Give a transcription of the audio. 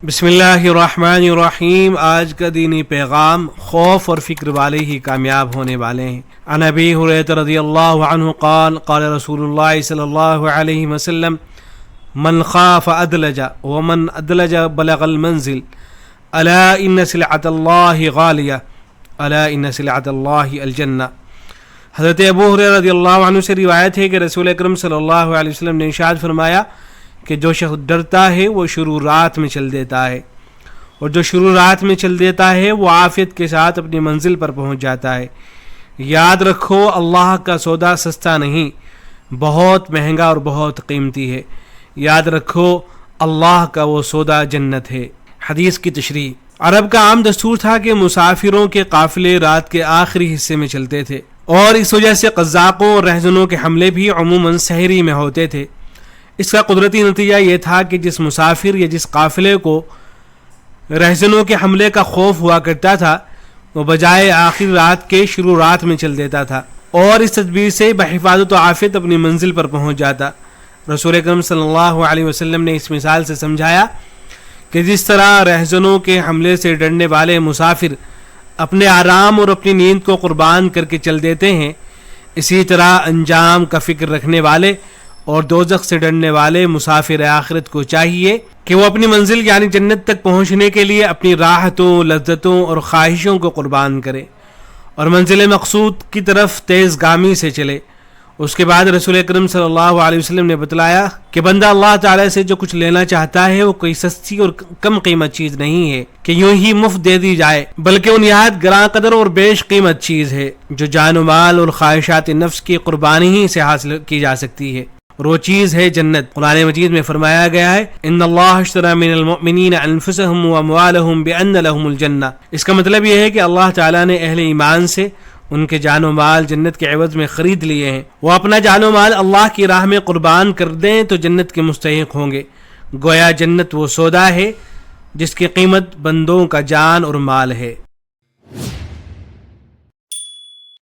بسم اللہ الرحمن الرحیم۔ آج کا دینی پیغام خوف اور فکر والے ہی کامیاب ہونے والے ہیں۔ عن ابی ہریرہ رضی اللہ عنہ قال قال رسول اللہ صلی اللہ علیہ وسلم من خاف ادلج ومن ادلج بلغ المنزل الا ان سلعۃ اللہ غالیہ الا ان سلعۃ اللہ الجنہ۔ حضرت ابو ہریرہ رضی اللہ عنہ سے روایت ہے کہ رسول اکرم صلی اللہ علیہ وسلم نے ارشاد فرمایا کہ جو شخص ڈرتا ہے وہ شروع رات میں چل دیتا ہے، اور جو شروع رات میں چل دیتا ہے وہ عافیت کے ساتھ اپنی منزل پر پہنچ جاتا ہے۔ یاد رکھو اللہ کا سودا سستا نہیں، بہت مہنگا اور بہت قیمتی ہے۔ یاد رکھو اللہ کا وہ سودا جنت ہے۔ حدیث کی تشریح۔ عرب کا عام دستور تھا کہ مسافروں کے قافلے رات کے آخری حصے میں چلتے تھے، اور اس وجہ سے قزاقوں اور رہزنوں کے حملے بھی عموماً سحری میں ہوتے تھے۔ اس کا قدرتی نتیجہ یہ تھا کہ جس مسافر یا جس قافلے کو رہزنوں کے حملے کا خوف ہوا کرتا تھا وہ بجائے آخر رات کے شروع رات میں چل دیتا تھا، اور اس تدبیر سے بحفاظت و عافیت اپنی منزل پر پہنچ جاتا۔ رسول اکرم صلی اللہ علیہ وسلم نے اس مثال سے سمجھایا کہ جس طرح رہزنوں کے حملے سے ڈرنے والے مسافر اپنے آرام اور اپنی نیند کو قربان کر کے چل دیتے ہیں، اسی طرح انجام کا فکر رکھنے والے اور دوزخ سے ڈرنے والے مسافر آخرت کو چاہیے کہ وہ اپنی منزل یعنی جنت تک پہنچنے کے لیے اپنی راحتوں، لذتوں اور خواہشوں کو قربان کرے اور منزل مقصود کی طرف تیز گامی سے چلے۔ اس کے بعد رسول اکرم صلی اللہ علیہ وسلم نے بتلایا کہ بندہ اللہ تعالیٰ سے جو کچھ لینا چاہتا ہے وہ کوئی سستی اور کم قیمت چیز نہیں ہے کہ یوں ہی مفت دے دی جائے، بلکہ وہ نہایت گراں قدر اور بیش قیمت چیز ہے جو جان و مال اور خواہشات نفس کی قربانی ہی سے حاصل کی جا سکتی ہے، اور وہ چیز ہے جنت۔ قرآن مجید میں فرمایا گیا ہے ان اللہ اشتری من المؤمنین انفسهم واموالهم بان لهم الجنہ۔ اس کا مطلب یہ ہے کہ اللہ تعالیٰ نے اہل ایمان سے ان کے جان و مال جنت کے عوض میں خرید لیے ہیں، وہ اپنا جان و مال اللہ کی راہ میں قربان کر دیں تو جنت کے مستحق ہوں گے۔ گویا جنت وہ سودا ہے جس کی قیمت بندوں کا جان اور مال ہے۔